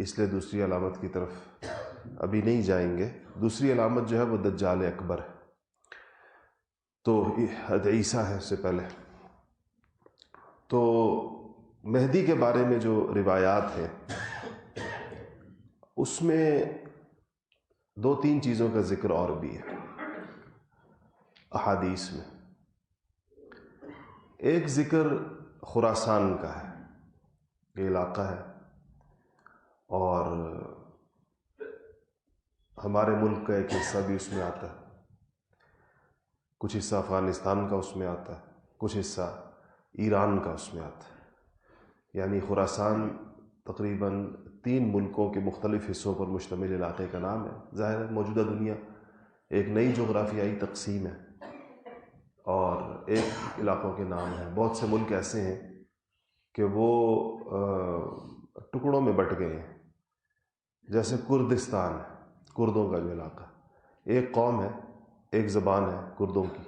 اس لیے دوسری علامت کی طرف ابھی نہیں جائیں گے. دوسری علامت جو ہے وہ دجال اکبر ہے. تو عیسیٰ ہے اس سے پہلے. تو مہدی کے بارے میں جو روایات ہیں اس میں 2-3 چیزوں کا ذکر اور بھی ہے احادیث میں. ایک ذکر خراسان کا ہے، یہ علاقہ ہے، اور ہمارے ملک کا ایک حصہ بھی اس میں آتا ہے. کچھ حصہ افغانستان کا اس میں آتا ہے، کچھ حصہ ایران کا اس میں آتا ہے. یعنی خراسان تقریباً 3 ملکوں کے مختلف حصوں پر مشتمل علاقے کا نام ہے. ظاہر ہے موجودہ دنیا ایک نئی جغرافیائی تقسیم ہے اور ایک علاقوں کے نام ہیں. بہت سے ملک ایسے ہیں کہ وہ ٹکڑوں میں بٹ گئے ہیں. جیسے کردستان ہے، کردوں کا جو علاقہ، ایک قوم ہے، ایک زبان ہے کردوں کی،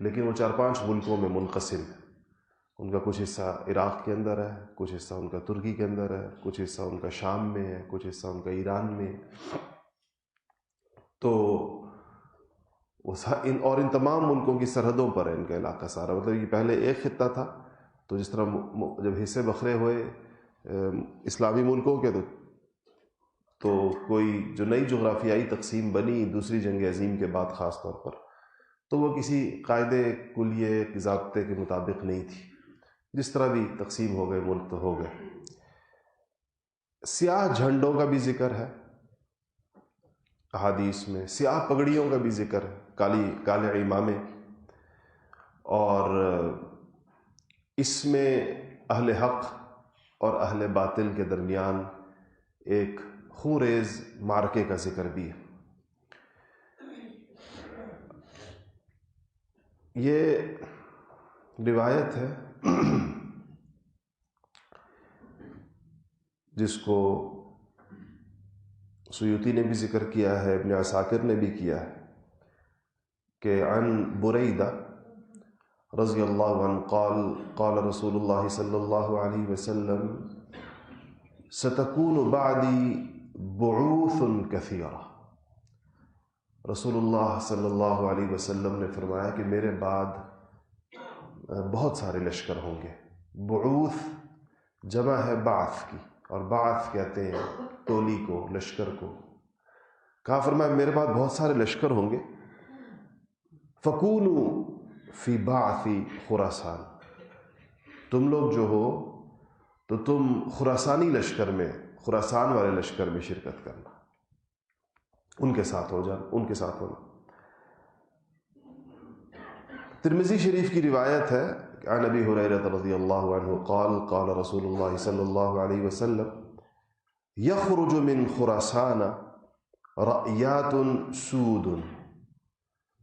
لیکن وہ 4-5 ملکوں میں منقسم ہے. ان کا کچھ حصہ عراق کے اندر ہے، کچھ حصہ ان کا ترکی کے اندر ہے، کچھ حصہ ان کا شام میں ہے، کچھ حصہ ان کا ایران میں ہے. تو ان تمام ملکوں کی سرحدوں پر ہے ان کا علاقہ سارا. مطلب یہ پہلے ایک خطہ تھا، تو جس طرح جب حصے بکھرے ہوئے اسلامی ملکوں کے تو کوئی جو نئی جغرافیائی تقسیم بنی دوسری جنگ عظیم کے بعد خاص طور پر، تو وہ کسی قاعدے کلیے ضابطے کے مطابق نہیں تھی. جس طرح بھی تقسیم ہو گئے ملک تو ہو گئے. سیاہ جھنڈوں کا بھی ذکر ہے احادیث میں، سیاہ پگڑیوں کا بھی ذکر ہے، کالے امامے. اور اس میں اہل حق اور اہل باطل کے درمیان ایک خونریز معرکے کا ذکر بھی ہے. یہ روایت ہے جس کو سیوطی نے بھی ذکر کیا ہے، ابن عساکر نے بھی کیا ہے، کہ عن بریدہ رضی اللہ عنہ قال قال رسول اللہ صلی اللہ علیہ وسلم ستکون بعدی بعوث کثیرہ. رسول اللہ صلی اللہ علیہ وسلم نے فرمایا کہ میرے بعد بہت سارے لشکر ہوں گے. بعوث جمع ہے بعث کی، اور بعث کہتے ہیں ٹولی کو، لشکر کو. کہا فرمایا میرے بعد بہت سارے لشکر ہوں گے. فکونوا فی بعث خراسان، تم لوگ جو ہو تو تم خراسانی لشکر میں، خراسان والے لشکر میں شرکت کرنا، ان کے ساتھ ہو جانا، ان کے ساتھ ہونا. ترمذی شریف کی روایت ہے عن ابی ہریرہ رضی اللہ عنہ قال قال رسول اللہ صلی اللہ علیہ وسلم یخرج من خراسان رأیات سود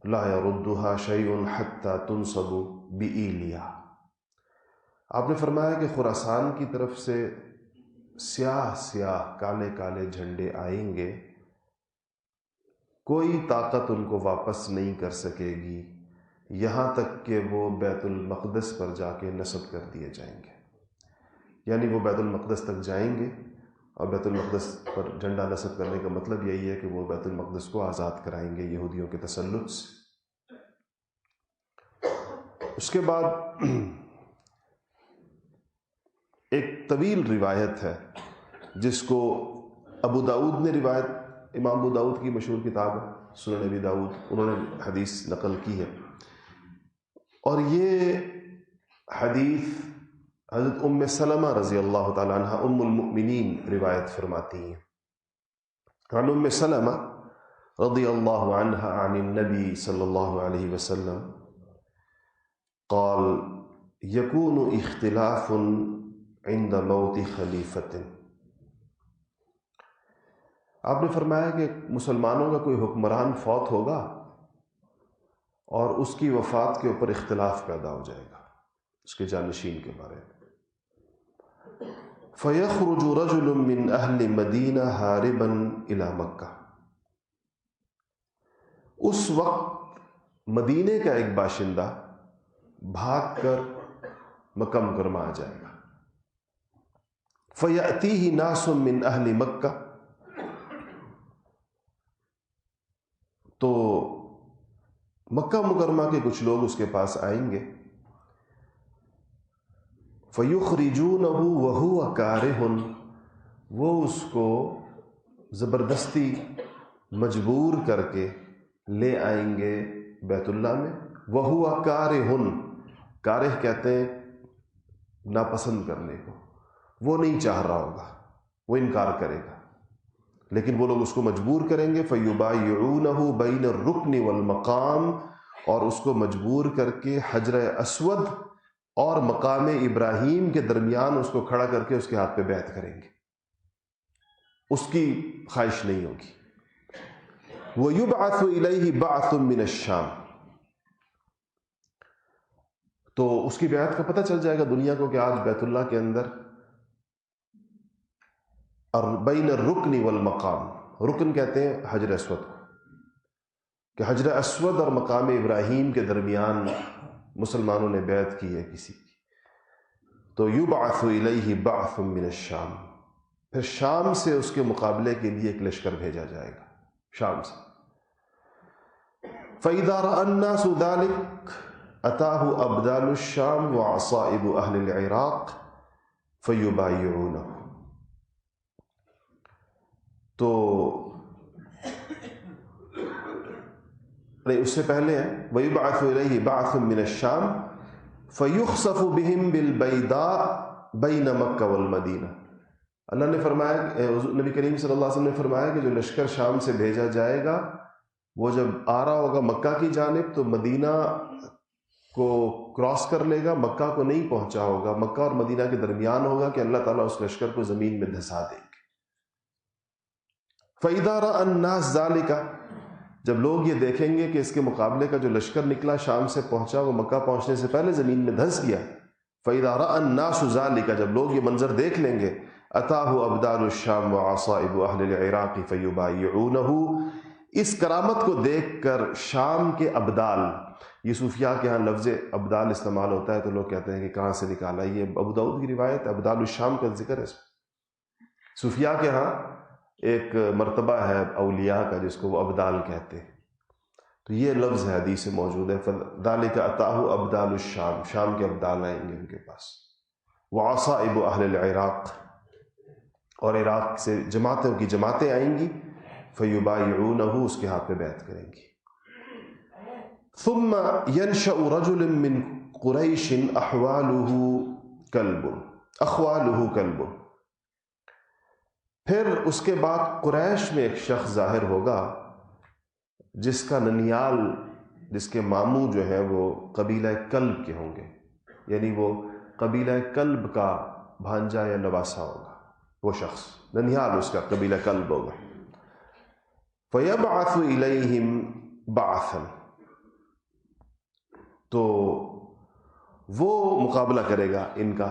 لا يردها شیء حتی تنصب بإیلیا. آپ نے فرمایا کہ خراسان کی طرف سے سیاہ سیاہ کالے کالے جھنڈے آئیں گے، کوئی طاقت ان کو واپس نہیں کر سکے گی یہاں تک کہ وہ بیت المقدس پر جا کے نصب کر دیے جائیں گے. یعنی وہ بیت المقدس تک جائیں گے، اور بیت المقدس پر جھنڈا نصب کرنے کا مطلب یہی ہے کہ وہ بیت المقدس کو آزاد کرائیں گے یہودیوں کے تسلط سے. اس کے بعد ایک طویل روایت ہے جس کو ابو داؤد نے روایت، امام ابو داؤد کی مشہور کتاب ہے سنن ابی داؤد، انہوں نے حدیث نقل کی ہے. اور یہ حدیث حضرت ام سلمہ رضی اللہ تعالی عنہ ام المؤمنین روایت فرماتی ہیں. عن ام سلمہ رضی اللہ عنہ عن النبی صلی اللہ علیہ وسلم قال یکون اختلاف عند موت خلیفۃ. آپ نے فرمایا کہ مسلمانوں کا کوئی حکمران فوت ہوگا اور اس کی وفات کے اوپر اختلاف پیدا ہو جائے گا اس کے جانشین کے بارے میں. فَيَخْرُجُ رَجُلٌ مِّنْ أَهْلِ مَدِينَةَ هَارِبًا إِلَى مَكَّةَ. اس وقت مدینے کا ایک باشندہ بھاگ کر مکہ مکرمہ آ جائے گا. فَيَأْتِيهِ نَاسٌ مِّنْ أَهْلِ مَکَّہ، تو مکہ مکرمہ کے کچھ لوگ اس کے پاس آئیں گے، فَيُخْرِجُونَهُ وَهُوَ كَارِهٌ، وہ اس کو زبردستی مجبور کر کے لے آئیں گے بیت اللہ میں، وَهُوَ كَارِهٌ، کارہ کہتے ہیں ناپسند کرنے کو، وہ نہیں چاہ رہا ہوگا، وہ انکار کرے گا، لیکن وہ لوگ اس کو مجبور کریں گے، فَيُبَايِعُونَهُ بَيْنَ الرُّكْنِ وَالْمَقَامِ، اور اس کو مجبور کر کے حجر اسود اور مقام ابراہیم کے درمیان اس کو کھڑا کر کے اس کے ہاتھ پہ بیعت کریں گے، اس کی خواہش نہیں ہوگی۔ وَيُبْعَثُ إِلَيْهِ بَعْثٌ مِّنَ الشَّامِ، تو اس کی بیعت کا پتہ چل جائے گا دنیا کو کہ آج بیت اللہ کے اندر اور بین الرکن والمقام، رکن کہتے ہیں حجر اسود کو، کہ حجر اسود اور مقام ابراہیم کے درمیان مسلمانوں نے بیعت کی ہے کسی کی، تو یبعث الیہ بعث من الشام، پھر شام سے اس کے مقابلے کے لیے ایک لشکر بھیجا جائے گا شام سے۔ فَإِذَا رَأَى النَّاسُ ذَلِكَ أَتَاهُ أَبْدَالُ الشَّامِ وَعَصَائِبُ أَهْلِ الْعِرَاقِ فَيُبَايِعُونَهُ، تو نہیں، اس سے پہلے ہے وَيُبْعَثُ إِلَيْهِ بَعْثٌ مِّنَ الشَّامِ فَيُخْسَفُ بِهِمْ بِالْبَيْضَاءِ بَيْنَ مَکَّہ وَالْمَدِینَہ، اللہ نے فرمایا، نبی کریم صلی اللہ علیہ وسلم نے فرمایا کہ جو لشکر شام سے بھیجا جائے گا وہ جب آ رہا ہوگا مکہ کی جانب تو مدینہ کو کراس کر لے گا، مکہ کو نہیں پہنچا ہوگا، مکہ اور مدینہ کے درمیان ہوگا کہ اللہ تعالیٰ اس لشکر کو زمین میں دھسا دیں گے۔ فَإِذَا رَأَى النَّاسُ ذَلِكَ، جب لوگ یہ دیکھیں گے کہ اس کے مقابلے کا جو لشکر نکلا شام سے پہنچا وہ مکہ پہنچنے سے پہلے زمین میں دھنس گیا، فَإِذَا رَأَى النَّاسُ ذَلِكَ، جب لوگ یہ منظر دیکھ لیں گے، أَتَاهُ أَبْدَالُ الشَّامِ وَعَصَائِبُ أَهْلِ الْعِرَاقِ فَيُبَايِعُونَهُ، اس کرامت کو دیکھ کر شام کے ابدال، یہ صوفیاء کے ہاں لفظ ابدال استعمال ہوتا ہے تو لوگ کہتے ہیں کہ کہاں سے نکالا، یہ ابو داؤد کی روایت، ابدال الشام کا ذکر ہے۔ صوفیاء کے ہاں ایک مرتبہ ہے اولیاء کا جس کو وہ ابدال کہتے ہیں، تو یہ لفظ ہے حدیث میں موجود ہے، فَذَلِكَ أَتَاهُ أَبْدَالُ الشَّامِ، شام کے ابدال آئیں گے ان کے پاس، وَعَصَائِبُ أَهْلِ الْعِرَاقِ، اور عراق سے جماعتوں کی جماعتیں آئیں گی، فَيُبَايِعُونَهُ، اس کے ہاتھ پہ بیعت کریں گی۔ ثُمَّ يَنْشَأُ رَجُلٌ مِّن قُرَيْشٍ أَحْوَالُهُ كَلْبٌ، پھر اس کے بعد قریش میں ایک شخص ظاہر ہوگا جس کا ننیال، جس کے ماموں جو ہے وہ قبیلہ کلب کے ہوں گے، یعنی وہ قبیلہ کلب کا بھانجا یا نواسہ ہوگا، وہ شخص ننیال اس کا قبیلہ کلب ہوگا۔ فَيَبْعَثُ إِلَيْهِمْ بَعْثًا، تو وہ مقابلہ کرے گا ان کا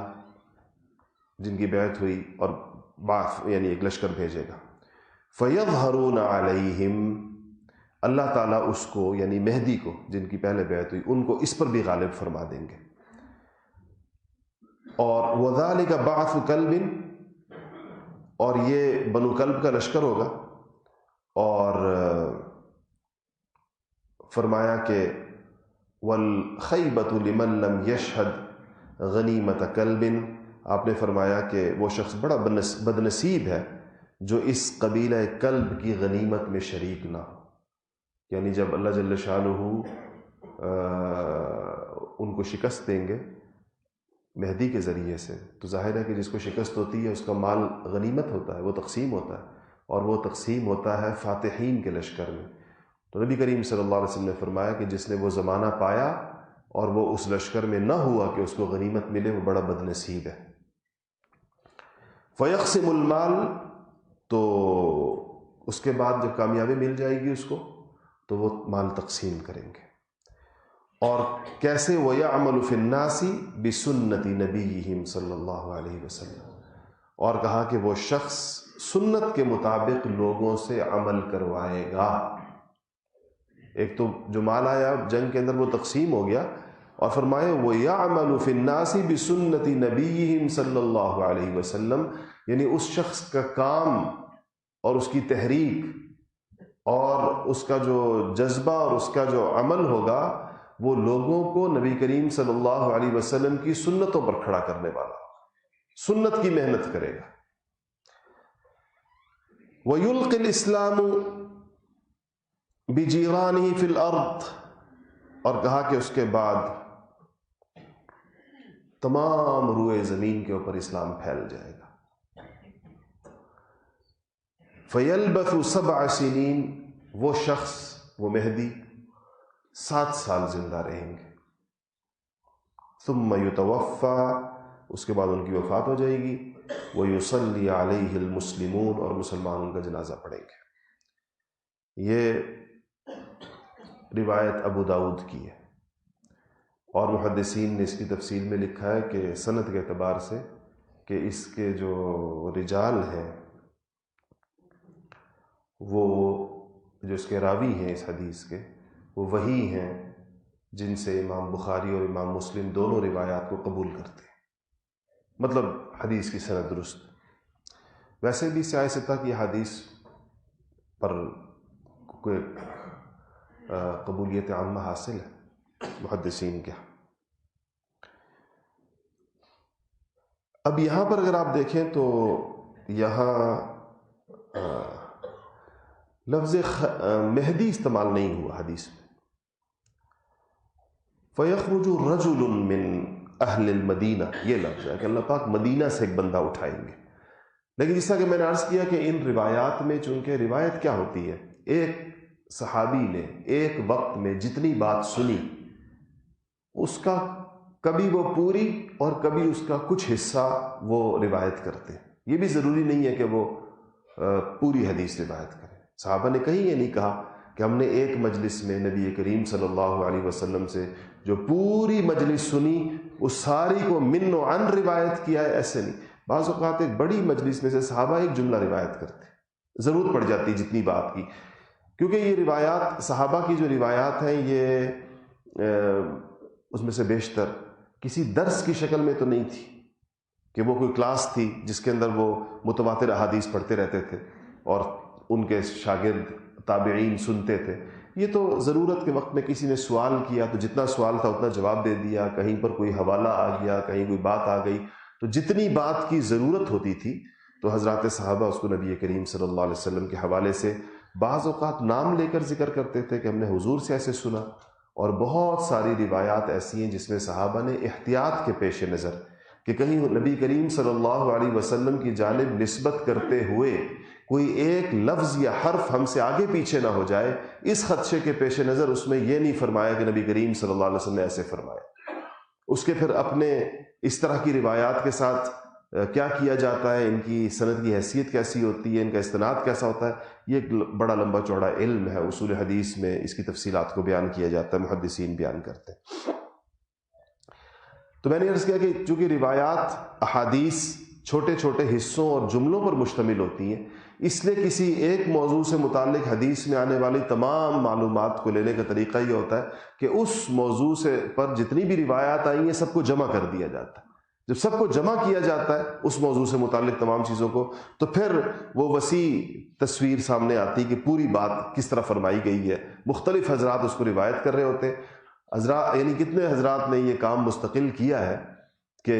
جن کی بیعت ہوئی، اور بعث یعنی ایک لشکر بھیجے گا۔ فَيَظْهَرُونَ عَلَيْهِمْ، اللہ تعالیٰ اس کو یعنی مہدی کو جن کی پہلے بیعت ہوئی ان کو اس پر بھی غالب فرما دیں گے۔ اور وَذَلِكَ بَعْثُ كَلْبٍ، اور یہ بنو کلب کا لشکر ہوگا، اور فرمایا کہ وَالْخَيْبَةُ لِمَنْ لَمْ يَشْهَدْ غَنِيمَةَ كَلْبٍ، آپ نے فرمایا کہ وہ شخص بڑا بد نصیب ہے جو اس قبیلہ کلب کی غنیمت میں شریک نہ ہو، یعنی جب اللہ جل شانہ ان کو شکست دیں گے مہدی کے ذریعے سے، تو ظاہر ہے کہ جس کو شکست ہوتی ہے اس کا مال غنیمت ہوتا ہے، وہ تقسیم ہوتا ہے، اور وہ تقسیم ہوتا ہے فاتحین کے لشکر میں۔ تو نبی کریم صلی اللہ علیہ وسلم نے فرمایا کہ جس نے وہ زمانہ پایا اور وہ اس لشکر میں نہ ہوا کہ اس کو غنیمت ملے، وہ بڑا بد نصیب ہے۔ فَيَقْسِمُ الْمَالِ، تو اس کے بعد جب کامیابی مل جائے گی اس کو تو وہ مال تقسیم کریں گے۔ اور کیسے؟ وَيَعْمَلُ فِي النَّاسِ بِسُنَّةِ نَبِيِّهِمْ صلی اللہ علیہ وسلم، اور کہا کہ وہ شخص سنت کے مطابق لوگوں سے عمل کروائے گا۔ ایک تو جو مال آیا جنگ کے اندر وہ تقسیم ہو گیا، اور فرمائے وَيَعْمَلُ فِي النَّاسِ بِسُنَّةِ نَبِيِّهِمْ صلی اللہ علیہ وسلم، یعنی اس شخص کا کام اور اس کی تحریک اور اس کا جو جذبہ اور اس کا جو عمل ہوگا وہ لوگوں کو نبی کریم صلی اللہ علیہ وسلم کی سنتوں پر کھڑا کرنے والا، سنت کی محنت کرے گا۔ وَيُلْقِ الْإِسْلَامُ بِجِيرَانِهِ فِي الْأَرْضِ، اور کہا کہ اس کے بعد تمام روئے زمین کے اوپر اسلام پھیل جائے گا۔ فَيَلْبَثُ 7 سنین، وہ شخص، وہ مہدی 7 سال زندہ رہیں گے۔ ثم يتوفى، اس کے بعد ان کی وفات ہو جائے گی۔ وَيُصَلِّي عَلَيْهِ الْمُسْلِمُونَ، اور مسلمان ان کا جنازہ پڑھیں گے۔ یہ روایت ابو داؤد کی ہے، اور محدثین نے اس کی تفصیل میں لکھا ہے کہ سند کے اعتبار سے کہ اس کے جو رجال ہیں وہ جو اس کے راوی ہیں اس حدیث کے، وہ وہی ہیں جن سے امام بخاری اور امام مسلم دونوں روایات کو قبول کرتے ہیں، مطلب حدیث کی سند درست۔ ویسے بھی سیاہ ستہ کی حدیث پر کوئی قبولیت عامہ حاصل ہے محدثین کے۔ اب یہاں پر اگر آپ دیکھیں تو یہاں لفظ مہدی استعمال نہیں ہوا حدیث میں۔ فَيَخْرُجُ رَجُلٌ مِّنْ أَهْلِ الْمَدِينَةِ، یہ لفظ ہے کہ اللہ پاک مدینہ سے ایک بندہ اٹھائیں گے۔ لیکن جس طرح کہ میں نے عرض کیا کہ ان روایات میں چونکہ روایت کیا ہوتی ہے، ایک صحابی نے ایک وقت میں جتنی بات سنی اس کا کبھی وہ پوری اور کبھی اس کا کچھ حصہ وہ روایت کرتے ہیں۔ یہ بھی ضروری نہیں ہے کہ وہ پوری حدیث روایت کریں۔ صحابہ نے کہیں یہ نہیں کہا کہ ہم نے ایک مجلس میں نبی کریم صلی اللہ علیہ وسلم سے جو پوری مجلس سنی اس ساری کو من و عن روایت کیا ہے، ایسے نہیں۔ بعض اوقات ایک بڑی مجلس میں سے صحابہ ایک جملہ روایت کرتے، ضرورت پڑ جاتی جتنی بات کی، کیونکہ یہ روایات صحابہ کی جو روایات ہیں یہ اس میں سے بیشتر کسی درس کی شکل میں تو نہیں تھی کہ وہ کوئی کلاس تھی جس کے اندر وہ متواتر احادیث پڑھتے رہتے تھے اور ان کے شاگرد تابعین سنتے تھے۔ یہ تو ضرورت کے وقت میں کسی نے سوال کیا تو جتنا سوال تھا اتنا جواب دے دیا، کہیں پر کوئی حوالہ آ گیا، کہیں کوئی بات آ گئی، تو جتنی بات کی ضرورت ہوتی تھی تو حضرات صحابہ اس کو نبی کریم صلی اللہ علیہ وسلم کے حوالے سے بعض اوقات نام لے کر ذکر کرتے تھے کہ ہم نے حضور سے ایسے سنا، اور بہت ساری روایات ایسی ہیں جس میں صحابہ نے احتیاط کے پیش نظر کہ کہیں نبی کریم صلی اللہ علیہ وسلم کی جانب نسبت کرتے ہوئے کوئی ایک لفظ یا حرف ہم سے آگے پیچھے نہ ہو جائے، اس خدشے کے پیش نظر اس میں یہ نہیں فرمایا کہ نبی کریم صلی اللہ علیہ وسلم نے ایسے فرمایا۔ اس کے پھر اپنے اس طرح کی روایات کے ساتھ کیا کیا جاتا ہے، ان کی سند کی حیثیت کیسی ہوتی ہے، ان کا استناد کیسا ہوتا ہے، یہ ایک بڑا لمبا چوڑا علم ہے۔ اصول حدیث میں اس کی تفصیلات کو بیان کیا جاتا ہے، محدثین بیان کرتے ہیں۔ تو میں نے عرض کیا کہ چونکہ روایات احادیث چھوٹے چھوٹے حصوں اور جملوں پر مشتمل ہوتی ہیں، اس لیے کسی ایک موضوع سے متعلق حدیث میں آنے والی تمام معلومات کو لینے کا طریقہ یہ ہوتا ہے کہ اس موضوع سے پر جتنی بھی روایات آئی ہیں سب کو جمع کر دیا جاتا ہے۔ جب سب کو جمع کیا جاتا ہے اس موضوع سے متعلق تمام چیزوں کو، تو پھر وہ وسیع تصویر سامنے آتی کہ پوری بات کس طرح فرمائی گئی ہے۔ مختلف حضرات اس کو روایت کر رہے ہوتے ہیں، حضرات یعنی کتنے حضرات نے یہ کام مستقل کیا ہے کہ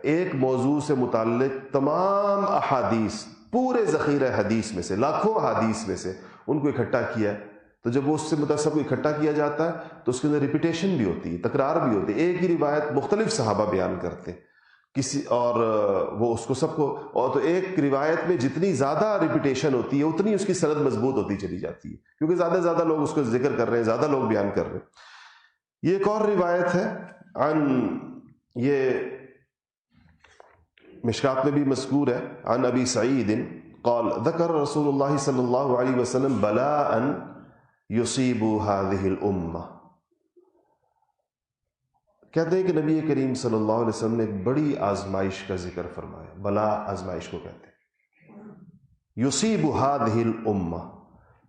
ایک موضوع سے متعلق تمام احادیث، پورے ذخیرہ حدیث میں سے، لاکھوں احادیث میں سے ان کو اکٹھا کیا ہے۔ تو جب وہ اس سے متصل کو اکٹھا کیا جاتا ہے تو اس کے اندر ریپیٹیشن بھی ہوتی ہے، تکرار بھی ہوتی ہے، ایک ہی روایت مختلف صحابہ بیان کرتے ہیں کسی، اور وہ اس کو سب کو، اور تو ایک روایت میں جتنی زیادہ ریپیٹیشن ہوتی ہے اتنی اس کی سند مضبوط ہوتی چلی جاتی ہے، کیونکہ زیادہ سے زیادہ لوگ اس کو ذکر کر رہے ہیں، زیادہ لوگ بیان کر رہے ہیں۔ یہ ایک اور روایت ہے یہ مشکات میں بھی مذکور ہے، عن ابی سعید قال ذکر رسول اللہ صلی اللہ علیہ وسلم بلاء یصیب هذه الامہ، کہتے ہیں کہ نبی کریم صلی اللہ علیہ وسلم نے ایک بڑی آزمائش کا ذکر فرمایا۔ بلا آزمائش کو کہتے ہیں، یصیب هذه الامہ،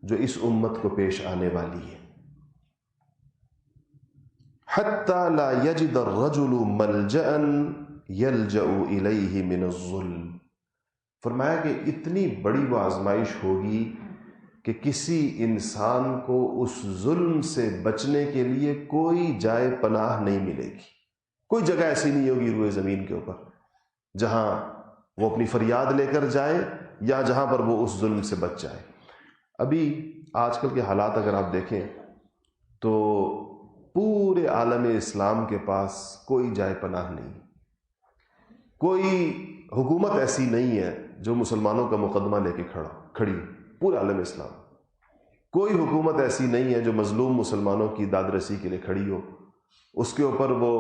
جو اس امت کو پیش آنے والی ہے۔ حتی لا یجد الرجل ملجأ یلجأ الیہ من الظلم، فرمایا کہ اتنی بڑی وہ آزمائش ہوگی کہ کسی انسان کو اس ظلم سے بچنے کے لیے کوئی جائے پناہ نہیں ملے گی. کوئی جگہ ایسی نہیں ہوگی روئے زمین کے اوپر جہاں وہ اپنی فریاد لے کر جائے یا جہاں پر وہ اس ظلم سے بچ جائے. ابھی آج کل کے حالات اگر آپ دیکھیں تو پورے عالم اسلام کے پاس کوئی جائے پناہ نہیں. کوئی حکومت ایسی نہیں ہے جو مسلمانوں کا مقدمہ لے کے کھڑی. پورے عالم اسلام کوئی حکومت ایسی نہیں ہے جو مظلوم مسلمانوں کی داد رسی کے لیے کھڑی ہو. اس کے اوپر وہ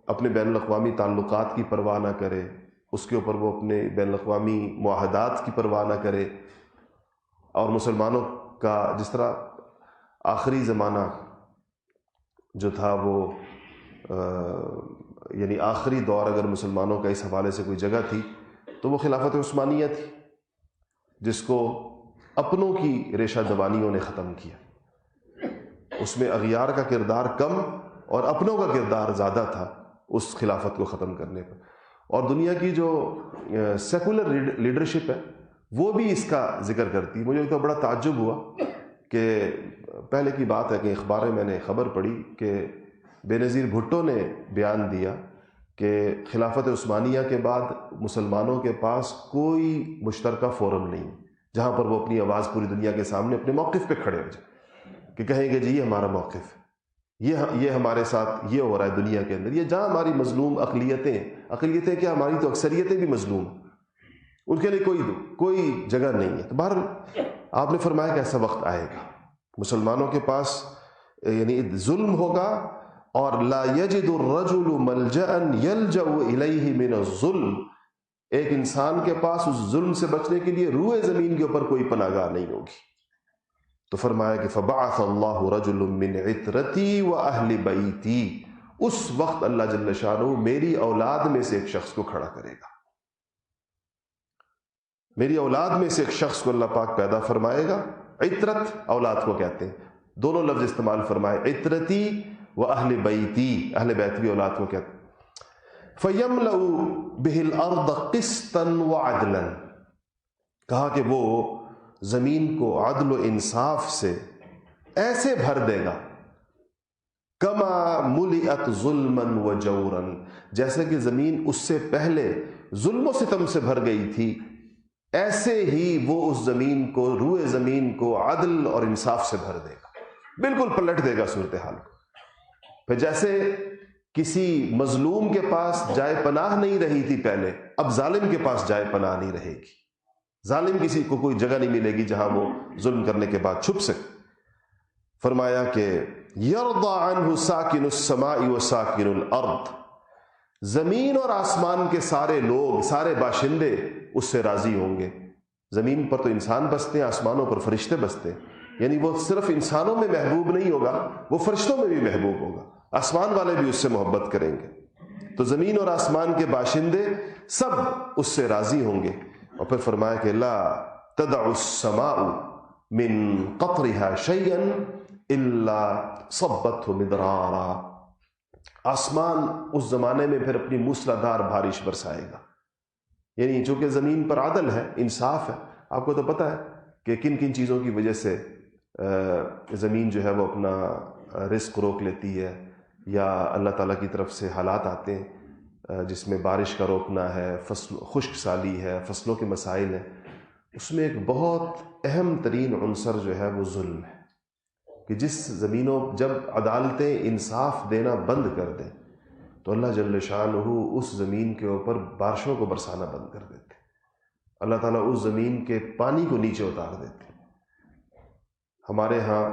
اپنے بین الاقوامی تعلقات کی پرواہ نہ کرے، اس کے اوپر وہ اپنے بین الاقوامی معاہدات کی پرواہ نہ کرے. اور مسلمانوں کا جس طرح آخری زمانہ جو تھا وہ یعنی آخری دور اگر مسلمانوں کا اس حوالے سے کوئی جگہ تھی تو وہ خلافت عثمانیہ تھی، جس کو اپنوں کی ریشہ دوانیوں نے ختم کیا. اس میں اغیار کا کردار کم اور اپنوں کا کردار زیادہ تھا اس خلافت کو ختم کرنے پر. اور دنیا کی جو سیکولر لیڈرشپ ہے وہ بھی اس کا ذکر کرتی. مجھے تو بڑا تعجب ہوا کہ پہلے کی بات ہے کہ اخبار میں میں نے خبر پڑھی کہ بے نظیر بھٹو نے بیان دیا کہ خلافت عثمانیہ کے بعد مسلمانوں کے پاس کوئی مشترکہ فورم نہیں جہاں پر وہ اپنی آواز پوری دنیا کے سامنے اپنے موقف پہ کھڑے ہو جائیں کہ کہیں گے جی یہ ہمارا موقف ہے، یہ ہمارے ساتھ یہ ہو رہا ہے دنیا کے اندر. یہ جہاں ہماری مظلوم اقلیتیں کیا ہماری تو اکثریتیں بھی مظلوم ہیں، ان کے لیے کوئی جگہ نہیں ہے. تو بہرحال آپ نے فرمایا کہ ایسا وقت آئے گا مسلمانوں کے پاس یعنی ظلم ہوگا اور لا یجد الرجل ملجأ یلجأ الیہ من الظلم. ایک انسان کے پاس اس ظلم سے بچنے کے لیے روئے زمین کے اوپر کوئی پناہ گاہ نہیں ہوگی. تو فرمایا کہ فبعث اللہ رجل من عترتی واہل بیتی. اس وقت اللہ جل شانہ میری اولاد میں سے ایک شخص کو کھڑا کرے گا. میری اولاد میں سے ایک شخص کو اللہ پاک پیدا فرمائے گا. عترت اولاد کو کہتے ہیں، دونوں لفظ استعمال فرمائے، عترتی و اہل بیتی. اہل بیت بھی اولاد کو کہتے ہیں. فَيَمْلَأُ بِهِ الْأَرْضَ قِسْطًا وَعَدْلًا. کہا کہ وہ زمین کو عدل و انصاف سے ایسے بھر دے گا کما ملئت ظلما وجورا، جیسے کہ زمین اس سے پہلے ظلم و ستم سے بھر گئی تھی، ایسے ہی وہ اس زمین کو، روئے زمین کو عدل اور انصاف سے بھر دے گا. بالکل پلٹ دے گا صورتحال کو. پھر جیسے کسی مظلوم کے پاس جائے پناہ نہیں رہی تھی پہلے، اب ظالم کے پاس جائے پناہ نہیں رہے گی. ظالم کسی کو کوئی جگہ نہیں ملے گی جہاں وہ ظلم کرنے کے بعد چھپ سکے. فرمایا کہ یرضى عنہ ساکن السماء و ساکن الارض. زمین اور آسمان کے سارے لوگ، سارے باشندے اس سے راضی ہوں گے. زمین پر تو انسان بستے ہیں، آسمانوں پر فرشتے بستے ہیں. یعنی وہ صرف انسانوں میں محبوب نہیں ہوگا، وہ فرشتوں میں بھی محبوب ہوگا. آسمان والے بھی اس سے محبت کریں گے. تو زمین اور آسمان کے باشندے سب اس سے راضی ہوں گے. اور پھر فرمایا کہ لا تدع السماء من قطرها شيئا الا صبته مدرارا. آسمان اس زمانے میں پھر اپنی موسلادھار بارش برسائے گا. یعنی چونکہ زمین پر عدل ہے، انصاف ہے. آپ کو تو پتہ ہے کہ کن کن چیزوں کی وجہ سے زمین جو ہے وہ اپنا رزق روک لیتی ہے، یا اللہ تعالیٰ کی طرف سے حالات آتے ہیں جس میں بارش کا روکنا ہے، خشک سالی ہے، فصلوں کے مسائل ہیں. اس میں ایک بہت اہم ترین عنصر جو ہے وہ ظلم ہے کہ جس زمینوں جب عدالتیں انصاف دینا بند کر دیں تو اللہ جل شانہ اس زمین کے اوپر بارشوں کو برسانا بند کر دیتے. اللہ تعالیٰ اس زمین کے پانی کو نیچے اتار دیتے. ہمارے ہاں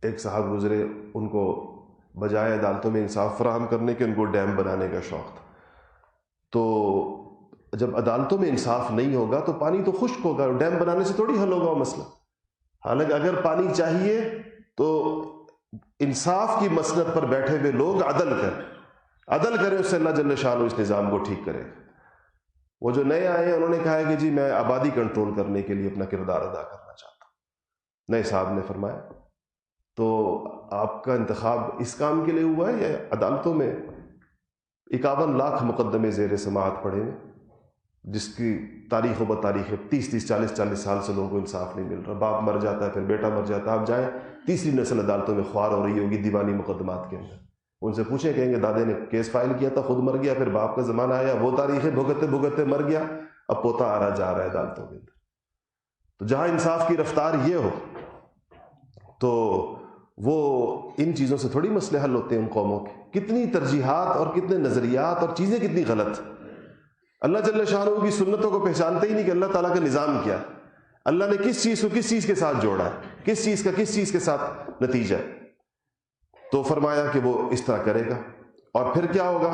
ایک صاحب گزرے، ان کو بجائے عدالتوں میں انصاف فراہم کرنے کے ان کو ڈیم بنانے کا شوق تھا. تو جب عدالتوں میں انصاف نہیں ہوگا تو پانی تو خشک ہوگا، ڈیم بنانے سے تھوڑی حل ہوگا وہ مسئلہ. حالانکہ اگر پانی چاہیے تو انصاف کی مسند پر بیٹھے ہوئے لوگ عدل کریں، اس سے اللہ جل شانہ اس نظام کو ٹھیک کرے. وہ جو نئے آئے ہیں انہوں نے کہا ہے کہ جی میں آبادی کنٹرول کرنے کے لیے اپنا کردار ادا کرنا چاہتا ہوں. نئے صاحب نے فرمایا تو آپ کا انتخاب اس کام کے لیے ہوا ہے یا عدالتوں میں 51 لاکھ مقدمے زیر سماعت پڑے ہیں، جس کی تاریخ و بتاریخ 30 40 سال سے لوگوں کو انصاف نہیں مل رہا. باپ مر جاتا ہے، پھر بیٹا مر جاتا ہے. آپ جائیں، تیسری نسل عدالتوں میں خوار ہو رہی ہوگی دیوانی مقدمات کے اندر. ان سے پوچھیں، کہیں گے دادے نے کیس فائل کیا تھا، خود مر گیا، پھر باپ کا زمانہ آیا، وہ تاریخیں بھگتتے بھگتتے مر گیا، اب پوتا آ رہا جا رہا ہے عدالتوں کے اندر. تو جہاں انصاف کی رفتار یہ ہو تو وہ ان چیزوں سے تھوڑی مسئلے حل ہوتے ہیں ان قوموں کے. کتنی ترجیحات اور کتنے نظریات اور چیزیں کتنی غلط. اللہ جل شانہ کی سنتوں کو پہچانتے ہی نہیں کہ اللہ تعالیٰ کا نظام کیا، اللہ نے کس چیز کو کس چیز کے ساتھ جوڑا ہے، کس چیز کا کس چیز کے ساتھ نتیجہ ہے. تو فرمایا کہ وہ اس طرح کرے گا. اور پھر کیا ہوگا؟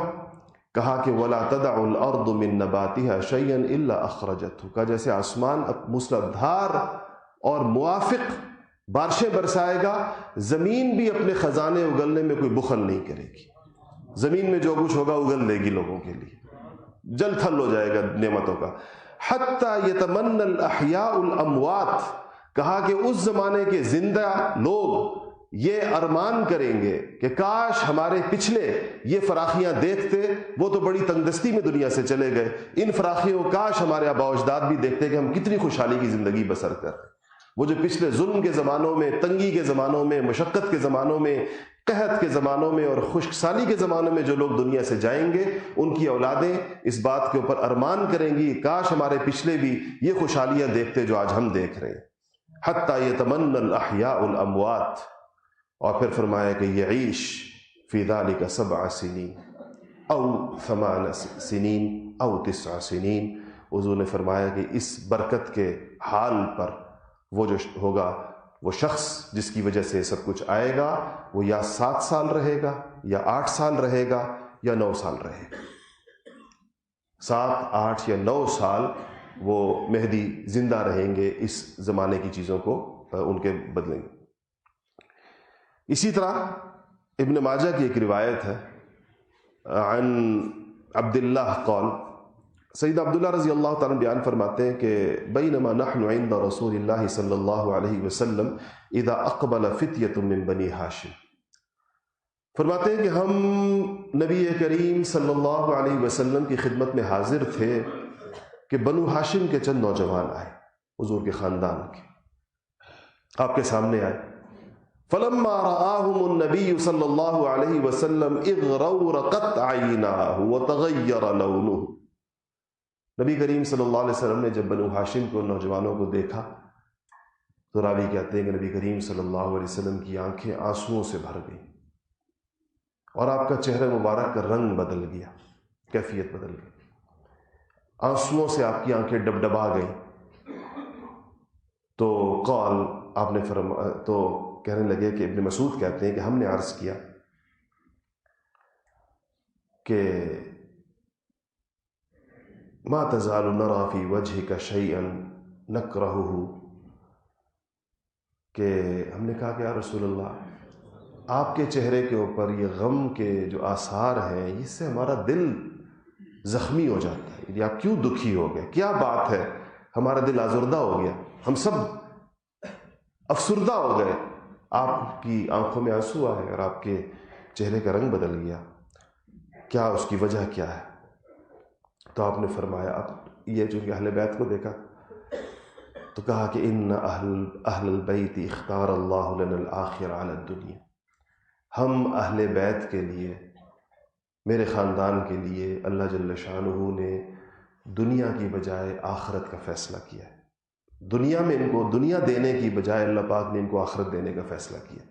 کہا کہ وَلَا تَدَعُ الْأَرْضُ مِن نَبَاتِهَا شَيْئًا إِلَّا أَخْرَجَتْهُ. کا جیسے آسمان موسلادھار اور موافق بارشیں برسائے گا، زمین بھی اپنے خزانے اگلنے میں کوئی بخل نہیں کرے گی. زمین میں جو کچھ ہوگا اگل دے گی لوگوں کے لیے، جل تھل ہو جائے گا نعمتوں کا. حتیٰ یتمنى الأحیاء الأموات. کہا کہ اس زمانے کے زندہ لوگ یہ ارمان کریں گے کہ کاش ہمارے پچھلے یہ فراخیاں دیکھتے، وہ تو بڑی تنگدستی میں دنیا سے چلے گئے، ان فراخیوں کاش ہمارے آباء و اجداد بھی دیکھتے کہ ہم کتنی خوشحالی کی زندگی بسر کر رہے ہیں. وہ جو پچھلے ظلم کے زمانوں میں، تنگی کے زمانوں میں، مشقت کے زمانوں میں، قحط کے زمانوں میں اور خشک سالی کے زمانوں میں جو لوگ دنیا سے جائیں گے، ان کی اولادیں اس بات کے اوپر ارمان کریں گی کاش ہمارے پچھلے بھی یہ خوشحالیاں دیکھتے جو آج ہم دیکھ رہے ہیں. حتی یتمنى الاحیاء الاموات. اور پھر فرمایا کہ یعیش فی ذلک 7 سنین او 8 سنین او 9 سنین. حضور نے فرمایا کہ اس برکت کے حال پر وہ جو ہوگا، وہ شخص جس کی وجہ سے سب کچھ آئے گا، وہ یا 7 سال رہے گا، یا 8 سال رہے گا، یا 9 سال رہے گا. 7 8 یا 9 سال وہ مہدی زندہ رہیں گے، اس زمانے کی چیزوں کو ان کے بدلیں گے. اسی طرح ابن ماجہ کی ایک روایت ہے عن عبداللہ قال، سیدنا عبداللہ رضی اللہ تعالیٰ بیان فرماتے ہیں کہ بینما نحن عند رسول اللہ صلی اللہ علیہ وسلم اذا اقبل فتیۃ من بنی ہاشم. فرماتے ہیں کہ ہم نبی کریم صلی اللہ علیہ وسلم کی خدمت میں حاضر تھے کہ بنو ہاشم کے چند نوجوان آئے، حضور کے خاندان کے، آپ کے سامنے آئے. فلما رآهم النبي صلی اللہ علیہ وسلم اغرورقت عیناہ وتغیر لونه. نبی کریم صلی اللہ علیہ وسلم نے جب بنو ہاشم کو، نوجوانوں کو دیکھا تو راوی کہتے ہیں کہ نبی کریم صلی اللہ علیہ وسلم کی آنکھیں آنسوؤں سے بھر گئیں اور آپ کا چہرہ مبارک کا رنگ بدل گیا، کیفیت بدل گئی، آنسوؤں سے آپ کی آنکھیں ڈبڈبا گئیں. تو قال، آپ نے تو کہنے لگے کہ ابن مسعود کہتے ہیں کہ ہم نے عرض کیا کہ ما تزال نرى في وجهك شيئا نكرهه، کہ ہم نے کہا کہ یا رسول اللہ، آپ کے چہرے کے اوپر یہ غم کے جو آثار ہیں، اس سے ہمارا دل زخمی ہو جاتا ہے. یعنی آپ کیوں دکھی ہو گئے، کیا بات ہے، ہمارا دل آزردہ ہو گیا، ہم سب افسردہ ہو گئے، آپ کی آنکھوں میں آنسو آئے اور آپ کے چہرے کا رنگ بدل گیا، کیا اس کی وجہ کیا ہے؟ تو آپ نے فرمایا، اب یہ جو کہ اہل بیت کو دیکھا تو کہا کہ ان اہل البیت اختار اللہ لنا الآخرہ علی الدنیا. ہم اہل بیت کے لیے، میرے خاندان کے لیے اللہ جل شانہ نے دنیا کی بجائے آخرت کا فیصلہ کیا ہے. دنیا میں ان کو دنیا دینے کی بجائے اللہ پاک نے ان کو آخرت دینے کا فیصلہ کیا.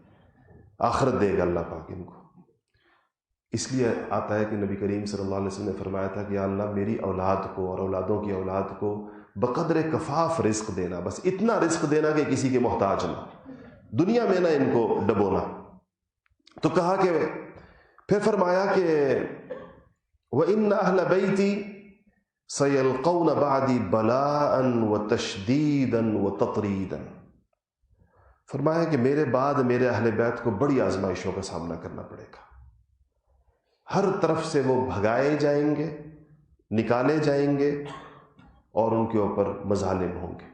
آخرت دے گا اللہ پاک ان کو. اس لیے آتا ہے کہ نبی کریم صلی اللہ علیہ وسلم نے فرمایا تھا کہ یا اللہ میری اولاد کو اور اولادوں کی اولاد کو بقدر کفاف رزق دینا، بس اتنا رزق دینا کہ کسی کے محتاج نہ، دنیا میں نہ ان کو ڈبونا. تو کہا کہ پھر فرمایا کہ وَإِنَّ أَهْلَ بَيْتِي سَيَلْقَوْنَ بَعْدِي بَلَاءً وَتَشْدِيدًا وَتَطْرِيدًا. فرمایا کہ میرے بعد میرے اہل بیت کو بڑی آزمائشوں کا سامنا کرنا پڑے گا، ہر طرف سے وہ بھگائے جائیں گے، نکالے جائیں گے اور ان کے اوپر مظالم ہوں گے.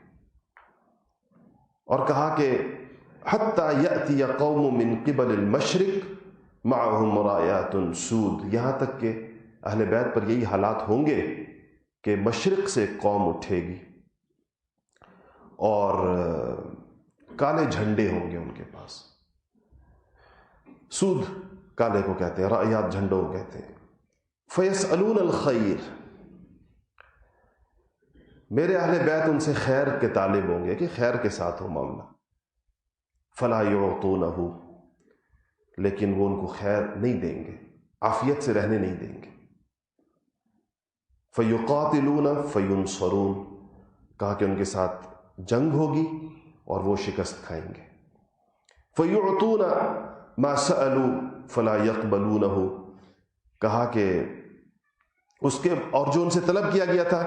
اور کہا کہ حتیٰ یأتی قوم من قبل المشرق معهم رایات سود، یہاں تک کہ اہل بیت پر یہی حالات ہوں گے کہ مشرق سے ایک قوم اٹھے گی اور کالے جھنڈے ہوں گے ان کے پاس. سود کالے کو کہتے ہیں، رایات جھنڈوں کو کہتے ہیں. فیسألون الخیر، میرے اہل بیت ان سے خیر کے طالب ہوں گے کہ خیر کے ساتھ ہو معاملہ. فلا یعطونہ، لیکن وہ ان کو خیر نہیں دیں گے، عافیت سے رہنے نہیں دیں گے. فیقاتلون فینصرون، کہا کہ ان کے ساتھ جنگ ہوگی اور وہ شکست کھائیں گے. فیعطون ما سألوا فلا یقبلونہ، کہا کہ اس کے اور جو ان سے طلب کیا گیا تھا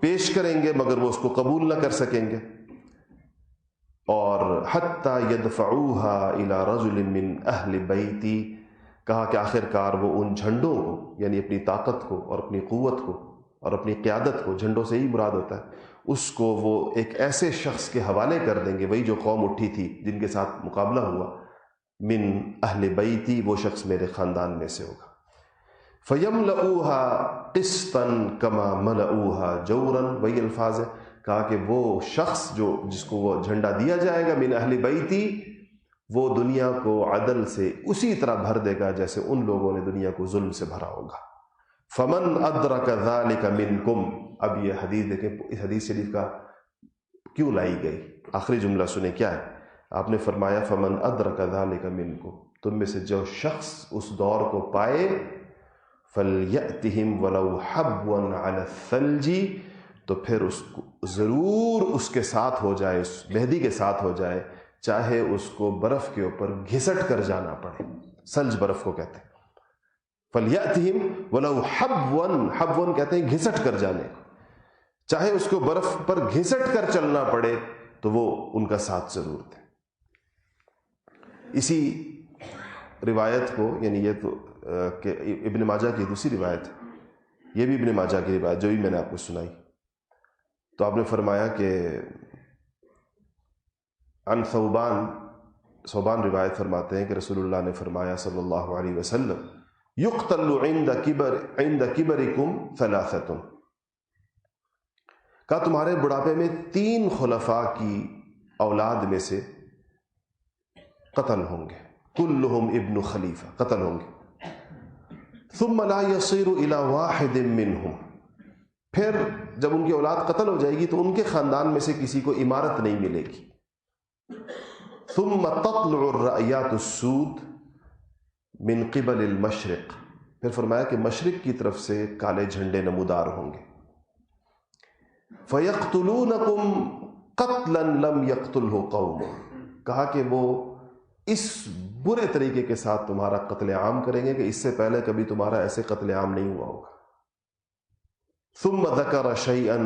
پیش کریں گے مگر وہ اس کو قبول نہ کر سکیں گے. اور حتی یدفعوها الى رجل من اہل بیتی، کہا کہ آخر کار وہ ان جھنڈوں کو، یعنی اپنی طاقت کو اور اپنی قوت کو اور اپنی قیادت کو، جھنڈوں سے ہی مراد ہوتا ہے، اس کو وہ ایک ایسے شخص کے حوالے کر دیں گے، وہی جو قوم اٹھی تھی جن کے ساتھ مقابلہ ہوا، من اہل بیتی، وہ شخص میرے خاندان میں سے ہوگا. فَيَمْلَؤُوهَا قِسْطًا كَمَا مَلَؤُوهَا جَوْرًا، وہی الفاظ ہے. کہا کہ وہ شخص جس کو وہ جھنڈا دیا جائے گا من اہل بیتی، وہ دنیا کو عدل سے اسی طرح بھر دے گا جیسے ان لوگوں نے دنیا کو ظلم سے بھرا ہوگا. فَمَنْ أَدْرَكَ ذَلِكَ مِنْكُمْ، اب یہ حدیث دیکھیں، اس حدیث شریف کا کیوں لائی گئی. آخری جملہ سنیں کیا ہے. آپ نے فرمایا فَمَنْ أَدْرَكَ ذَلِكَ مِنْكُمْ، تم میں سے جو شخص اس دور کو پائے، فَلْيَأْتِهِمْ وَلَوْ حَبْوًا عَلَى الثَّلْجِ، تو پھر اس کو ضرور اس کے ساتھ ہو جائے، اس مہدی کے ساتھ ہو جائے، چاہے اس کو برف کے اوپر گھسٹ کر جانا پڑے. سلج برف کو کہتے ہیں. فَلْيَأْتِهِمْ وَلَوْ حَبْوًا، حَبْوًا کہتے ہیں گھسٹ کر جانے کو، چاہے اس کو برف پر گھسٹ کر چلنا پڑے تو وہ ان کا ساتھ ضرور دے. اسی روایت کو، یعنی یہ تو کہ ابن ماجہ کی دوسری روایت ہے، یہ بھی ابن ماجہ کی روایت جو بھی میں نے آپ کو سنائی، تو آپ نے فرمایا کہ عن ثوبان روایت فرماتے ہیں کہ رسول اللہ نے فرمایا صلی اللہ علیہ وسلم، یقتل عند کبرکم ثلاثۃ، کہا تمہارے بڑھاپے میں 3 خلفاء کی اولاد میں سے قتل ہوں گے، کلہم ابن خلیفہ، قتل ہوں گے. ثم لا يصير الى واحد منهم، پھر جب ان کی اولاد قتل ہو جائے گی تو ان کے خاندان میں سے کسی کو امارت نہیں ملے گی. ثم تطلع الرأیات السود من قبل المشرق، پھر فرمایا کہ مشرق کی طرف سے کالے جھنڈے نمودار ہوں گے. فَيَقْتُلُونَكُمْ قَتْلًا لَمْ يَقْتُلْهُ قَوْمٌ، کہا کہ وہ اس برے طریقے کے ساتھ تمہارا قتل عام کریں گے کہ اس سے پہلے کبھی تمہارا ایسے قتل عام نہیں ہوا ہوگا. ثم ذکر شیئا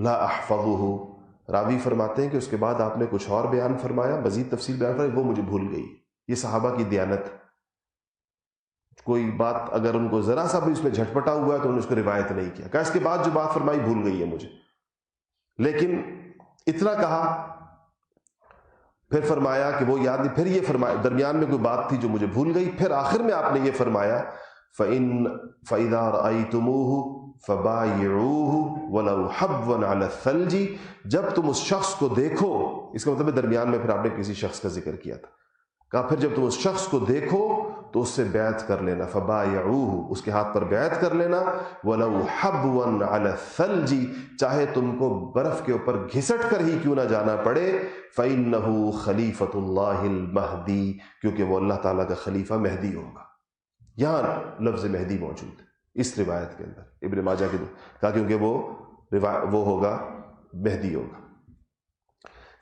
لا احفظه، راوی فرماتے ہیں کہ اس کے بعد آپ نے کچھ اور بیان فرمایا، مزید تفصیل بیان فرمائی، وہ مجھے بھول گئی. یہ صحابہ کی دیانت، کوئی بات اگر ان کو ذرا سا بھی اس میں جھٹپٹا ہوا ہے تو انہوں نے اس کو روایت نہیں کیا، کہ اس کے بعد جو بات فرمائی بھول گئی ہے مجھے، لیکن اتنا کہا. پھر فرمایا کہ وہ یاد نہیں، پھر یہ فرمایا درمیان میں کوئی بات تھی جو مجھے بھول گئی، پھر آخر میں آپ نے یہ فرمایا فَإِذَا رَأَيْتُمُوهُ فَبَايِعُوهُ وَلَوْ حَبْوًا عَلَى الثَّلْجِ، جب تم اس شخص کو دیکھو، اس کا مطلب درمیان میں پھر آپ نے کسی شخص کا ذکر کیا تھا، کہا پھر جب تم اس شخص کو دیکھو تو اس سے بیعت کر لینا، فَبَايِعُوهُ، اس کے ہاتھ پر بیعت کر لینا، وَلَوْ حَبْوًا عَلَى الثَّلْجِ، چاہے تم کو برف کے اوپر گھسٹ کر ہی کیوں نہ جانا پڑے، فَإِنَّهُ خَلِيفَةُ اللَّهِ الْمَهْدِي، کیونکہ وہ اللہ تعالیٰ کا خلیفہ مہدی ہوگا. یہاں لفظ مہدی موجود ہے اس روایت کے اندر، ابن ماجہ کی کہا کیونکہ وہ ہوگا، مہدی ہوگا.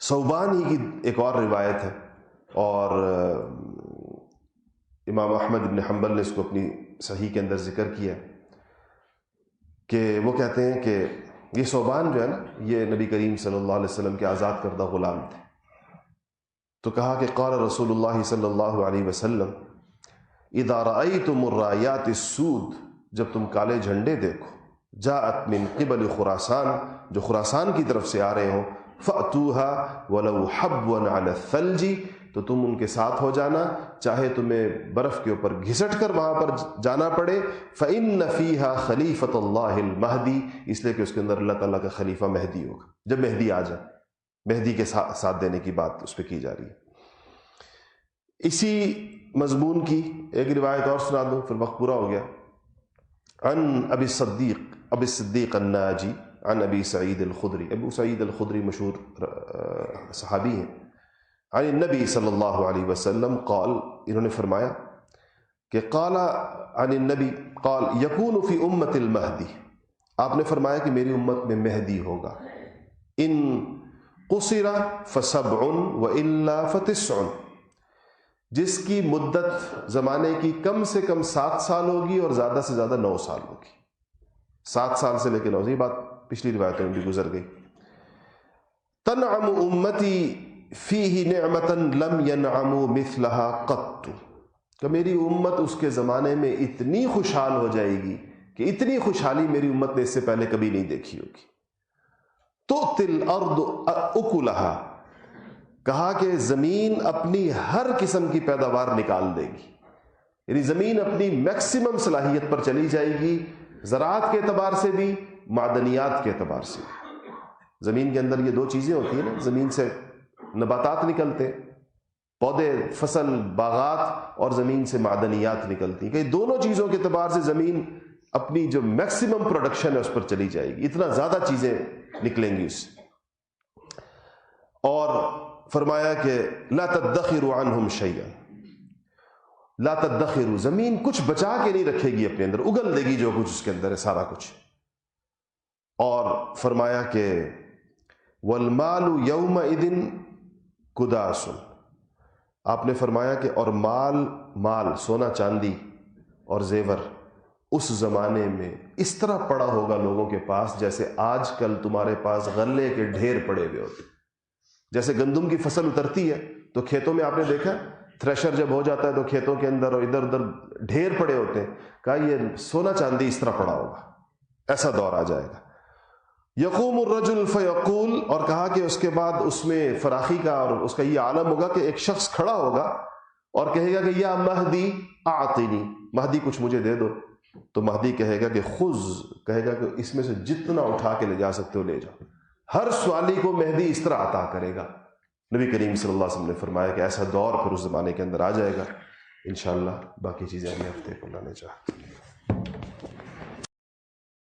ثوبان ہی کی ایک اور روایت ہے، اور امام احمد بن حنبل نے اس کو اپنی صحیح کے اندر ذکر کیا کہ وہ کہتے ہیں کہ یہ ثوبان جو ہے نا، یہ نبی کریم صلی اللہ علیہ وسلم کے آزاد کردہ غلام تھے. تو کہا کہ قال رسول اللہ صلی اللہ علیہ وسلم اذا رأیتم الرایات السود، جب تم کالے جھنڈے دیکھو، جاءت من قبل خراسان، جو خراسان کی طرف سے آ رہے ہوں، فأتوها ولو حبوا على الثلج، تو تم ان کے ساتھ ہو جانا، چاہے تمہیں برف کے اوپر گھسٹ کر وہاں پر جانا پڑے۔ فإن فیہا خلیفۃ اللہ المہدی، اس لیے کہ اس کے اندر اللہ تعالیٰ کا خلیفہ مہدی ہوگا، جب مہدی آ جائے۔ مہدی کے ساتھ دینے کی بات اس پہ کی جا رہی ہے۔ اسی مضمون کی ایک روایت اور سنا دوں، پھر وقت پورا ہو گیا۔ عن ابی الصدیق الناجی عن ابی سعید الخدری، ابو سعید الخدری مشہور صحابی ہیں، عن النبی صلی اللہ علیہ وسلم قال، انہوں نے فرمایا کہ قال عن النبی قال یکون فی امت المہدی، آپ نے فرمایا کہ میری امت میں مہدی ہوگا، ان قصر فسبع والا فتسع، جس کی مدت زمانے کی کم سے کم 7 سال ہوگی اور زیادہ سے زیادہ 9 سال ہوگی۔ 7 سال سے لے کے 9 سال، یہ بات پچھلی روایتوں میں بھی گزر گئی۔ تنعم امتی فیہ نعمتا لم ینعموا مثلها قط، کہ میری امت اس کے زمانے میں اتنی خوشحال ہو جائے گی کہ اتنی خوشحالی میری امت نے اس سے پہلے کبھی نہیں دیکھی ہوگی۔ تؤتی الارض اکلہا، کہا کہ زمین اپنی ہر قسم کی پیداوار نکال دے گی، یعنی زمین اپنی میکسیمم صلاحیت پر چلی جائے گی، زراعت کے اعتبار سے بھی، معدنیات کے اعتبار سے بھی۔ زمین کے اندر یہ 2 چیزیں ہوتی ہیں نا، زمین سے نباتات نکلتے، پودے، فصل، باغات، اور زمین سے معدنیات نکلتی ہیں، کہ دونوں چیزوں کے اعتبار سے زمین اپنی جو میکسیمم پروڈکشن ہے اس پر چلی جائے گی، اتنا زیادہ چیزیں نکلیں گی اس سے۔ اور فرمایا کہ لا تدخروا عنہم شیئا، لا تدخروا، زمین کچھ بچا کے نہیں رکھے گی اپنے اندر، اگل دے گی جو کچھ اس کے اندر ہے سارا کچھ۔ اور فرمایا کہ والمال یومئذ کداس، آپ نے فرمایا کہ اور مال سونا چاندی اور زیور اس زمانے میں اس طرح پڑا ہوگا لوگوں کے پاس جیسے آج کل تمہارے پاس غلے کے ڈھیر پڑے ہوئے ہوتے۔ جیسے گندم کی فصل اترتی ہے تو کھیتوں میں آپ نے دیکھا تھریشر جب ہو جاتا ہے تو کھیتوں کے اندر اور ادھر ادھر ڈھیر پڑے ہوتے ہیں، کہا یہ سونا چاندی اس طرح پڑا ہوگا، ایسا دور آ جائے گا۔ یقوم الرجل فیقول، اور کہا کہ اس کے بعد اس میں فراخی کا اور اس کا یہ عالم ہوگا کہ ایک شخص کھڑا ہوگا اور کہے گا کہ یا مہدی اعطنی، مہدی کچھ مجھے دے دو، تو مہدی کہے گا کہ خذ، کہے گا کہ اس میں سے جتنا اٹھا کے لے جا سکتے ہو لے جاؤ۔ ہر سوالی کو مہدی اس طرح عطا کرے گا۔ نبی کریم صلی اللہ علیہ وسلم نے فرمایا کہ ایسا دور پھر اس زمانے کے اندر آ جائے گا۔ انشاءاللہ باقی چیزیں اگلے ہفتے کو لانے چاہتے ہیں۔